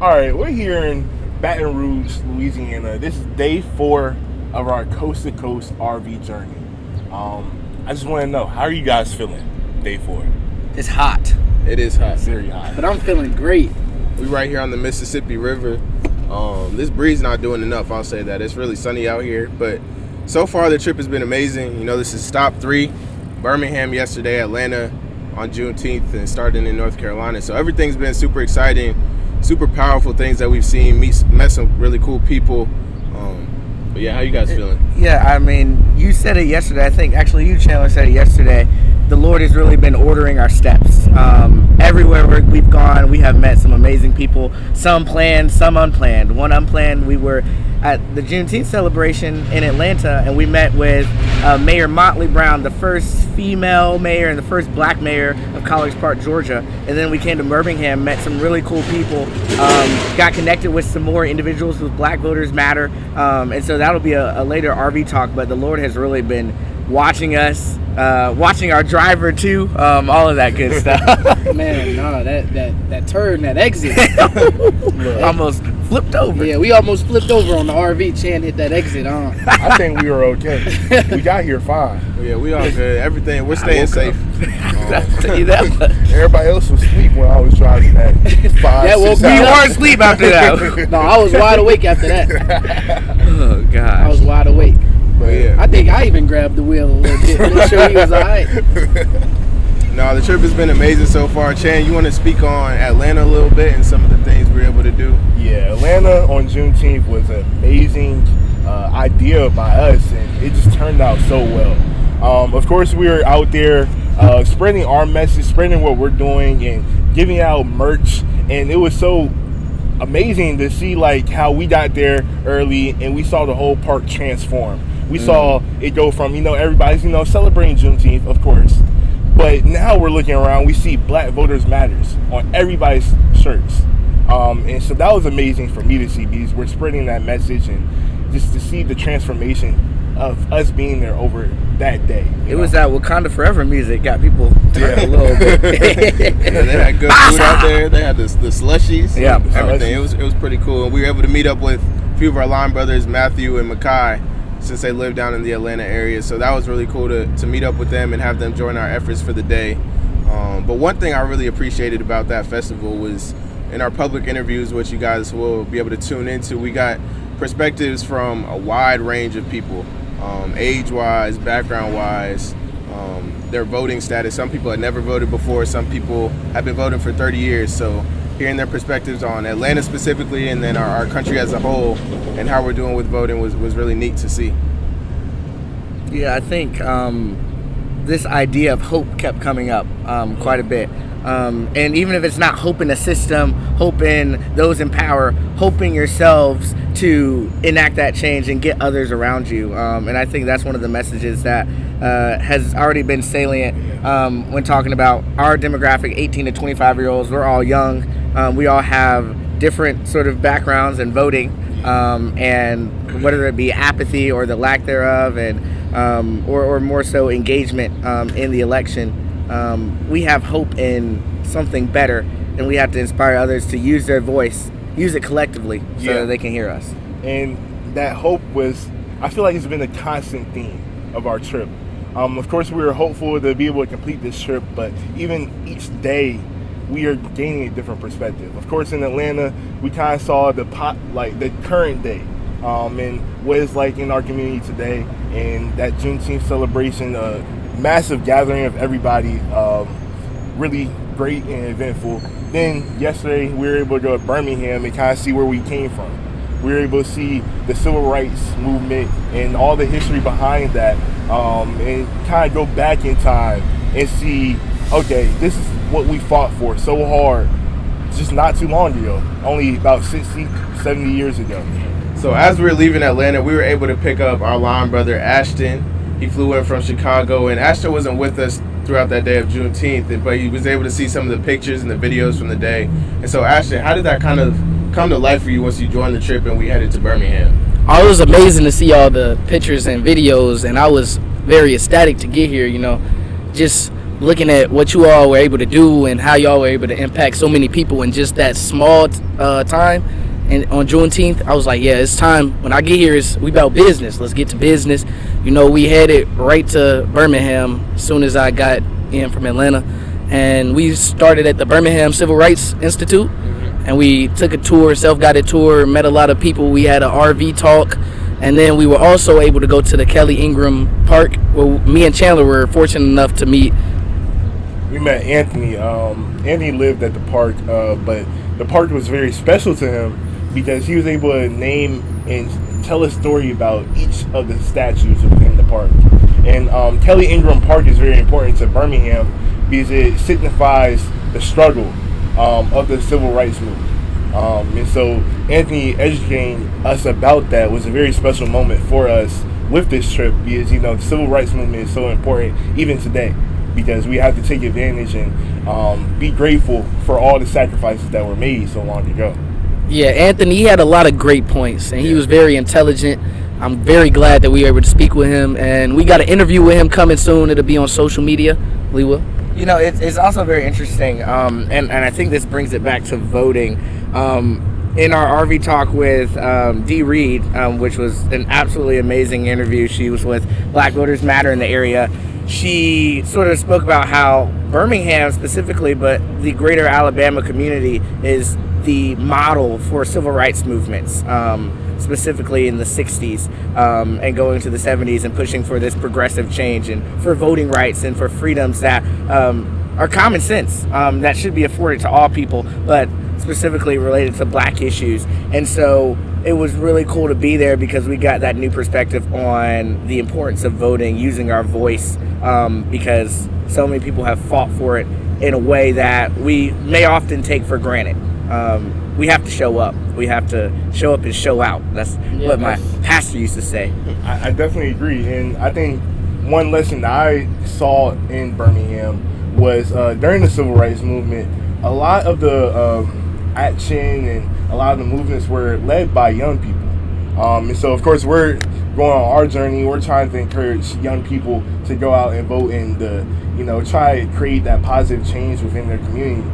All right, we're here in Baton Rouge, Louisiana. This is day 4 of our coast to coast RV journey. I just want to know, how are you guys feeling? Day 4. It's hot. It is hot. It's very hot. But I'm feeling great. We right here on the Mississippi River. This breeze not doing enough, I'll say that. It's really sunny out here, but so far the trip has been amazing. You know, this is stop 3, Birmingham yesterday, Atlanta on Juneteenth, and starting in North Carolina. So everything's been super exciting, super powerful things that we've seen, met some really cool people. But yeah, how you guys feeling? Yeah, I mean, you said it yesterday. I think actually you, Chandler, said it yesterday. The Lord has really been ordering our steps. Everywhere we've gone, we have met some amazing people. Some planned, some unplanned. One unplanned, we were at the Juneteenth celebration in Atlanta, and we met with Mayor Motley Brown, the first female mayor and the first black mayor of College Park, Georgia. And then we came to Birmingham, met some really cool people, got connected with some more individuals with Black Voters Matter. And so that'll be a later RV talk, but the Lord has really been watching us, watching our driver too, all of that good stuff. Man, no, that turn, that exit. Almost flipped over. Yeah, we almost flipped over on the RV. Chan hit that exit on. I think we were okay. We got here fine. Yeah, we all good. Everything, we're staying safe. I'll tell you that. But Everybody else was asleep when I was driving that 5, That woke 6 me you hours. were asleep after that. No, I was wide awake after that. Oh gosh. I was wide awake. But yeah. I think I even grabbed the wheel a little bit to make sure he was all right. No, the trip has been amazing so far. Chan, you want to speak on Atlanta a little bit and some of the things we were able to do? Yeah, Atlanta on Juneteenth was an amazing idea by us, and it just turned out so well. Of course, we were out there spreading our message, spreading what we're doing, and giving out merch, and it was so amazing to see like how we got there early and we saw the whole park transform. We saw it go from, everybody's, celebrating Juneteenth, of course. But now we're looking around, we see Black Voters Matters on everybody's shirts. And so that was amazing for me to see, because we're spreading that message and just to see the transformation of us being there over that day. It was that Wakanda Forever music got people a little bit. Yeah, they had good food out there. They had the slushies. Yeah, everything. It was pretty cool. And we were able to meet up with a few of our line brothers, Matthew and Makai, since they live down in the Atlanta area. So that was really cool to meet up with them and have them join our efforts for the day. But one thing I really appreciated about that festival was in our public interviews, which you guys will be able to tune into, we got perspectives from a wide range of people, age-wise, background-wise, their voting status. Some people had never voted before. Some people have been voting for 30 years. So hearing their perspectives on Atlanta specifically, and then our country as a whole, and how we're doing with voting was really neat to see. Yeah, I think this idea of hope kept coming up quite a bit. And even if it's not hope in a system, hope in those in power, hoping yourselves to enact that change and get others around you. And I think that's one of the messages that has already been salient when talking about our demographic, 18 to 25-year-olds. We're all young. We all have different sort of backgrounds in voting, and whether it be apathy or the lack thereof, and or more so engagement in the election. We have hope in something better, and we have to inspire others to use their voice, use it collectively, so that they can hear us. And that hope I feel like it's been a constant theme of our trip. Of course, we were hopeful to be able to complete this trip, but even each day, we are gaining a different perspective. Of course, in Atlanta, we kind of saw the current day, and what it's like in our community today, and that Juneteenth celebration, massive gathering of everybody, really great and eventful. Then yesterday, we were able to go to Birmingham and kind of see where we came from. We were able to see the civil rights movement and all the history behind that, and kind of go back in time and see, okay, this is what we fought for so hard just not too long ago, only about 60, 70 years ago. So as we were leaving Atlanta, we were able to pick up our line brother, Ashton. He flew in from Chicago, and Ashton wasn't with us throughout that day of Juneteenth, but he was able to see some of the pictures and the videos from the day. And so, Ashton, how did that kind of come to life for you once you joined the trip and we headed to Birmingham? Oh, it was amazing to see all the pictures and videos, and I was very ecstatic to get here, just looking at what you all were able to do and how y'all were able to impact so many people in just that small time. And on Juneteenth, I was like, yeah, it's time. When I get here, we about business. Let's get to business. We headed right to Birmingham as soon as I got in from Atlanta. And we started at the Birmingham Civil Rights Institute. And we took a tour, self-guided tour, met a lot of people. We had an RV talk. And then we were also able to go to the Kelly Ingram Park, where me and Chandler were fortunate enough to meet. We met Anthony. Anthony lived at the park, but the park was very special to him because he was able to name and tell a story about each of the statues within the park. And Kelly Ingram Park is very important to Birmingham because it signifies the struggle of the civil rights movement. And so Anthony educating us about that was a very special moment for us with this trip because, the civil rights movement is so important even today because we have to take advantage and be grateful for all the sacrifices that were made so long ago. Yeah, Anthony, he had a lot of great points, and he was very intelligent. I'm very glad that we were able to speak with him, and we got an interview with him coming soon. It'll be on social media. We will. It's also very interesting, and I think this brings it back to voting. In our RV talk with Dee Reed, which was an absolutely amazing interview. She was with Black Voters Matter in the area. She sort of spoke about how Birmingham specifically, but the greater Alabama community is the model for civil rights movements, specifically in the 60s and going to the 70s and pushing for this progressive change and for voting rights and for freedoms that are common sense, that should be afforded to all people, but specifically related to black issues. And so it was really cool to be there because we got that new perspective on the importance of voting, using our voice, because so many people have fought for it in a way that we may often take for granted. We have to show up. We have to show up and show out. That's what my pastor used to say. I definitely agree. And I think one lesson that I saw in Birmingham was during the civil rights movement, a lot of the action and a lot of the movements were led by young people. And so, of course, we're going on our journey. We're trying to encourage young people to go out and vote and, try to create that positive change within their community.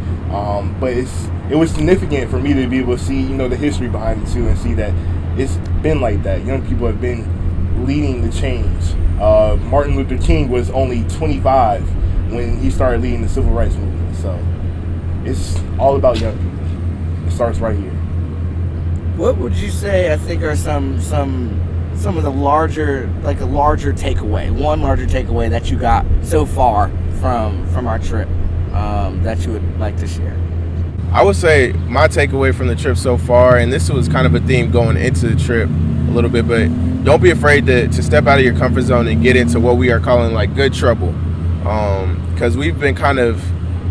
But it was significant for me to be able to see, the history behind it too, and see that it's been like that. Young people have been leading the change. Martin Luther King was only 25 when he started leading the civil rights movement. So it's all about young people. It starts right here. What would you say, I think, are some of the larger takeaway, one larger takeaway that you got so far from our trip that you would like to share? I would say my takeaway from the trip so far, and this was kind of a theme going into the trip a little bit, but don't be afraid to step out of your comfort zone and get into what we are calling like good trouble, because we've been kind of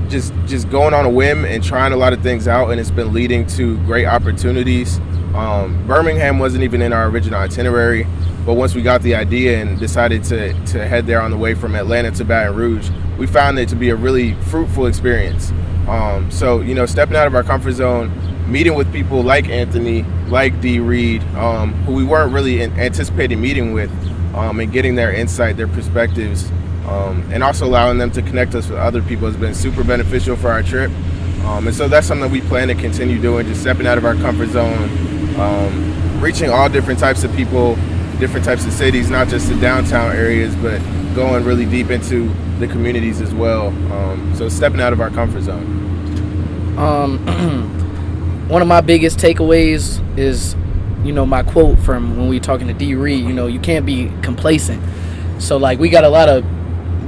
just going on a whim and trying a lot of things out, and it's been leading to great opportunities. Birmingham wasn't even in our original itinerary, but once we got the idea and decided to head there on the way from Atlanta to Baton Rouge, we found it to be a really fruitful experience. So stepping out of our comfort zone, meeting with people like Anthony, like Dee Reed, who we weren't really anticipating meeting with, and getting their insight, their perspectives, and also allowing them to connect us with other people has been super beneficial for our trip. And so that's something that we plan to continue doing, just stepping out of our comfort zone, reaching all different types of people, different types of cities, not just the downtown areas, but going really deep into the communities as well. So stepping out of our comfort zone. One of my biggest takeaways is, my quote from when we were talking to Dee Reed, you can't be complacent. So we got a lot of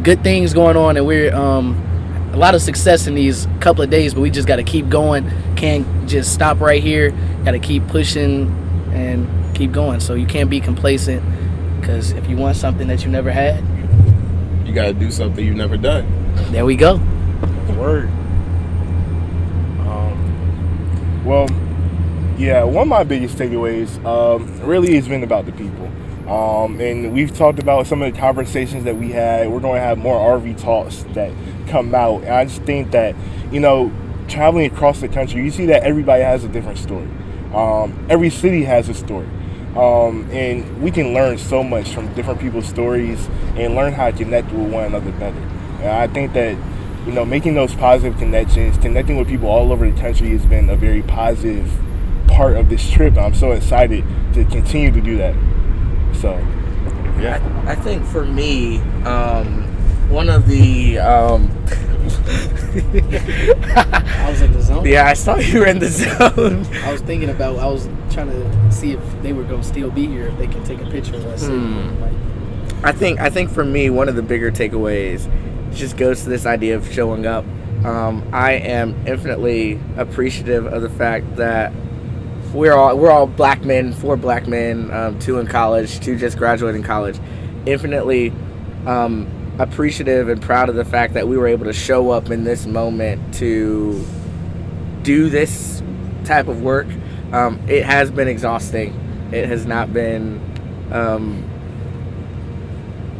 good things going on, and we're a lot of success in these couple of days, but we just got to keep going. Can't just stop right here. Got to keep pushing and keep going. So you can't be complacent, because if you want something that you never had, you got to do something you've never done. There we go. Word. One of my biggest takeaways really has been about the people. And we've talked about some of the conversations that we had. We're going to have more RV talks that come out. And I just think that, traveling across the country, you see that everybody has a different story. Every city has a story. And we can learn so much from different people's stories and learn how to connect with one another better. And I think that, making those positive connections, connecting with people all over the country has been a very positive part of this trip. I'm so excited to continue to do that. So, yeah. I think for me, one of the I was in the zone. yeah, I saw you were in the zone. I was trying to see if they were going to still be here, if they can take a picture of us. I think for me, one of the bigger takeaways just goes to this idea of showing up. I am infinitely appreciative of the fact that we're all black men, 4 black men, 2 in college, 2 just graduating college. Infinitely appreciative and proud of the fact that we were able to show up in this moment to do this type of work. It has been exhausting. It has not been.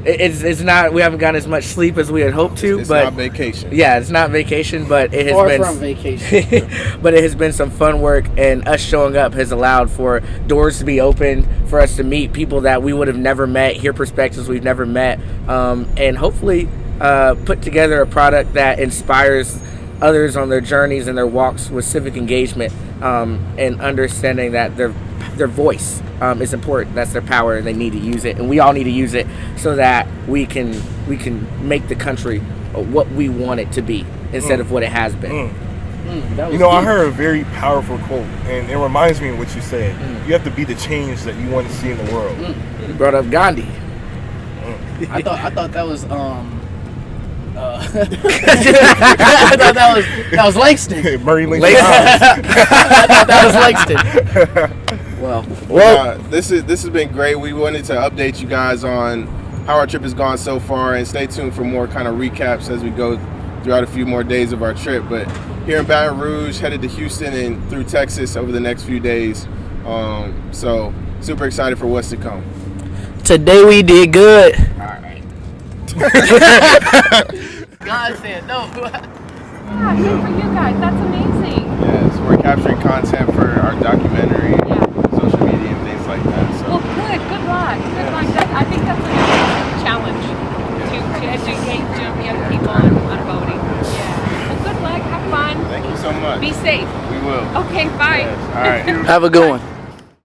It's not. We haven't gotten as much sleep as we had hoped to. It's but not vacation. Yeah, it's not vacation, but it has Far been from vacation. but it has been some fun work, and us showing up has allowed for doors to be opened, for us to meet people that we would have never met, hear perspectives we've never met, and hopefully put together a product that inspires others on their journeys and their walks with civic engagement, and understanding that their voice is important. That's their power, and they need to use it, and we all need to use it so that we can make the country what we want it to be instead of what it has been. I heard a very powerful quote, and it reminds me of what you said. You have to be the change that you want to see in the world. You brought up Gandhi. I thought that was I thought that was Langston. Murray Lincoln. I thought that was Langston. Well, this has been great. We wanted to update you guys on how our trip has gone so far, and stay tuned for more kind of recaps as we go throughout a few more days of our trip. But here in Baton Rouge, headed to Houston and through Texas over the next few days. So super excited for what's to come. Today we did good. All right. God said no. Yeah, good for you guys. That's amazing. Yeah, so we're capturing content for our documentary, social media, and things like that. So. Well, good luck. Good luck. I think that's an amazing challenge to educate young people on voting. Yeah. Well, good luck. Have fun. Thank you so much. Be safe. We will. Okay, bye. Yes. All right. Have a good one.